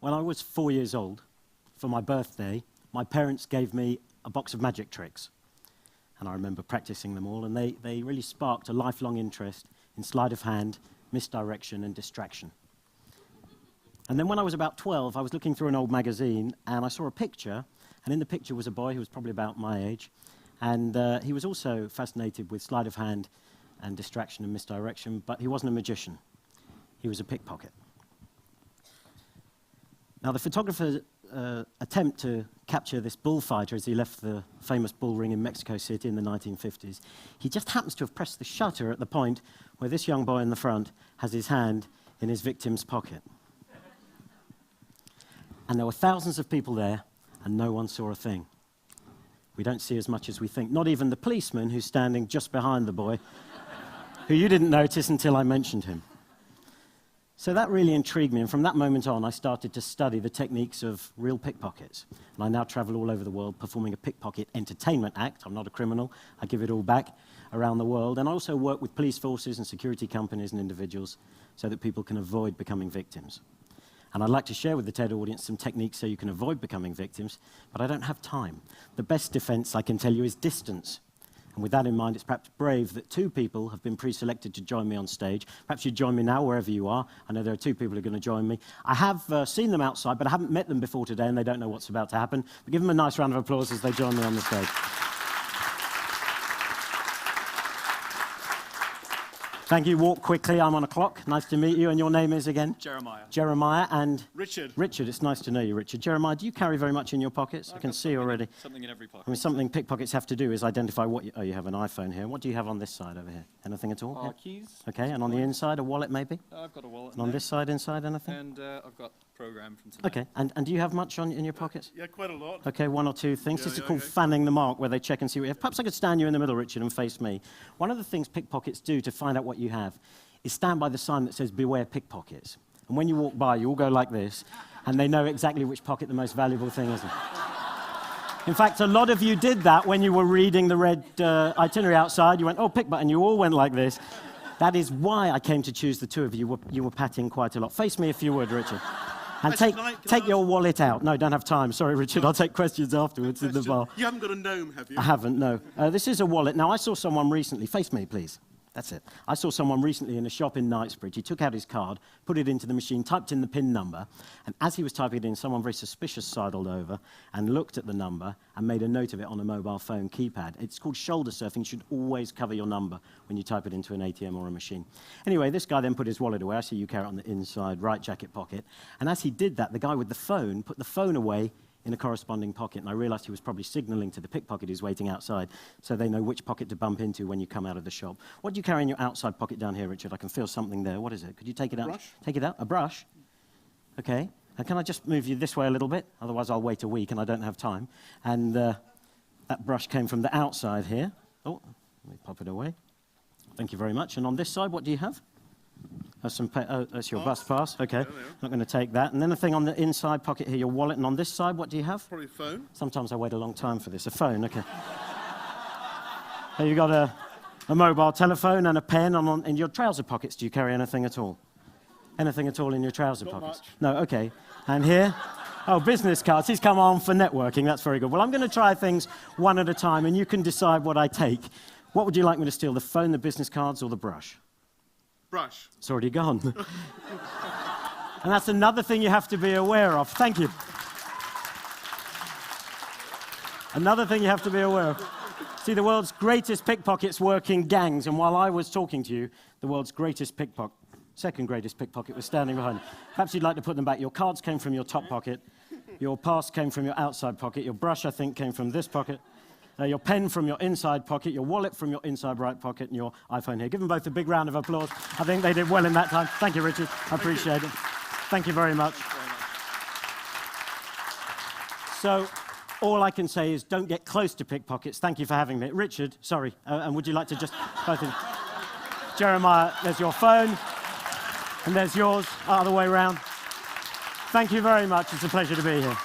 When I was 4 years old, for my birthday, my parents gave me a box of magic tricks. And I remember practicing them all, and they really sparked a lifelong interest in sleight of hand, misdirection, and distraction. And then when I was about 12, I was looking through an old magazine, and I saw a picture, and in the picture was a boy who was probably about my age, and he was also fascinated with sleight of hand and distraction and misdirection, but he wasn't a magician. He was a pickpocket. Now, the photographer's attempt to capture this bullfighter as he left the famous bull ring in Mexico City in the 1950s, he just happens to have pressed the shutter at the point where this young boy in the front has his hand in his victim's pocket. And there were thousands of people there, and no one saw a thing. We don't see as much as we think. Not even the policeman who's standing just behind the boy, who you didn't notice until I mentioned him. So that really intrigued me, and from that moment on, I started to study the techniques of real pickpockets. And I now travel all over the world performing a pickpocket entertainment act. I'm not a criminal. I give it all back around the world. And I also work with police forces and security companies and individuals so that people can avoid becoming victims. And I'd like to share with the TED audience some techniques so you can avoid becoming victims, but I don't have time. The best defense, I can tell you, is distance. And with that in mind, it's perhaps brave that two people have been pre-selected to join me on stage. Perhaps you join me now, wherever you are. I know there are two people who are going to join me. I have seen them outside, but I haven't met them before today, and they don't know what's about to happen. But give them a nice round of applause as they join me on the stage. Thank you. Walk quickly. I'm on a clock. Nice to meet you. And your name is again? Jeremiah. Jeremiah and? Richard. Richard. It's nice to know you, Richard. Jeremiah, do you carry very much in your pockets? I can see already. Something in every pocket. I mean, something pickpockets have to do is identify what you... Oh, you have an iPhone here. What do you have on this side over here? Anything at all? Keys. Okay, and on the inside, a wallet maybe? I've got a wallet. And on this side, inside, anything? And I've got a program from today. Okay, and do you have much in your pockets? Yeah, quite a lot. Okay, one or two things. This is called fanning the mark, where they check and see what you have. Perhaps I could stand you in the middle, Richard, and face me. One of the things pickpockets do to find out what you have is stand by the sign that says, beware pickpockets. And when you walk by, you all go like this, and they know exactly which pocket the most valuable thing is in. In fact, a lot of you did that when you were reading the red itinerary outside. You went, oh, pickpocket, and you all went like this. That is why I came to choose the two of you. You were patting quite a lot. Face me if you would, Richard. And take your wallet out. No, don't have time. Sorry, Richard. I'll take questions afterwards in the bar. You haven't got a gnome, have you? I haven't, no. This is a wallet. Now, I saw someone recently. Face me, please. That's it. I saw someone recently in a shop in Knightsbridge. He took out his card, put it into the machine, typed in the PIN number, and as he was typing it in, someone very suspicious sidled over and looked at the number and made a note of it on a mobile phone keypad. It's called shoulder surfing. You should always cover your number when you type it into an ATM or a machine. Anyway, this guy then put his wallet away. I see you carry it on the inside right jacket pocket. And as he did that, the guy with the phone put the phone away in a corresponding pocket, and I realized he was probably signaling to the pickpocket who's waiting outside, so they know which pocket to bump into when you come out of the shop. What do you carry in your outside pocket down here, Richard? I can feel something there. What is it? Could you take it out? Brush. Take it out? A brush? Okay. And can I just move you this way a little bit? Otherwise I'll wait a week and I don't have time. And that brush came from the outside here. Oh, let me pop it away. Thank you very much. And on this side, what do you have? That's your bus pass. Okay, not going to take that. And then a thing on the inside pocket here, your wallet. And on this side, what do you have? Probably a phone. Sometimes I wait a long time for this. A phone, okay. You've got a mobile telephone and a pen. In your trouser pockets, do you carry anything at all? Anything at all in your trouser pockets? Much. No, okay. And here? Oh, business cards. He's come on for networking. That's very good. Well, I'm going to try things one at a time, and you can decide what I take. What would you like me to steal, the phone, the business cards, or the brush? Brush. It's already gone. And that's another thing you have to be aware of. Thank you. Another thing you have to be aware of. See, the world's greatest pickpockets work in gangs, and while I was talking to you, the world's greatest pickpocket, second greatest pickpocket, was standing behind you. Perhaps you'd like to put them back. Your cards came from your top pocket. Your pass came from your outside pocket. Your brush, I think, came from this pocket. Your pen from your inside pocket, your wallet from your inside right pocket, and your iPhone here. Give them both a big round of applause. I think they did well in that time. Thank you, Richard. I appreciate it. Thank you very much. So all I can say is don't get close to pickpockets. Thank you for having me. Richard, sorry, and would you like to just both in? Jeremiah, there's your phone, and there's yours, other way around. Thank you very much. It's a pleasure to be here.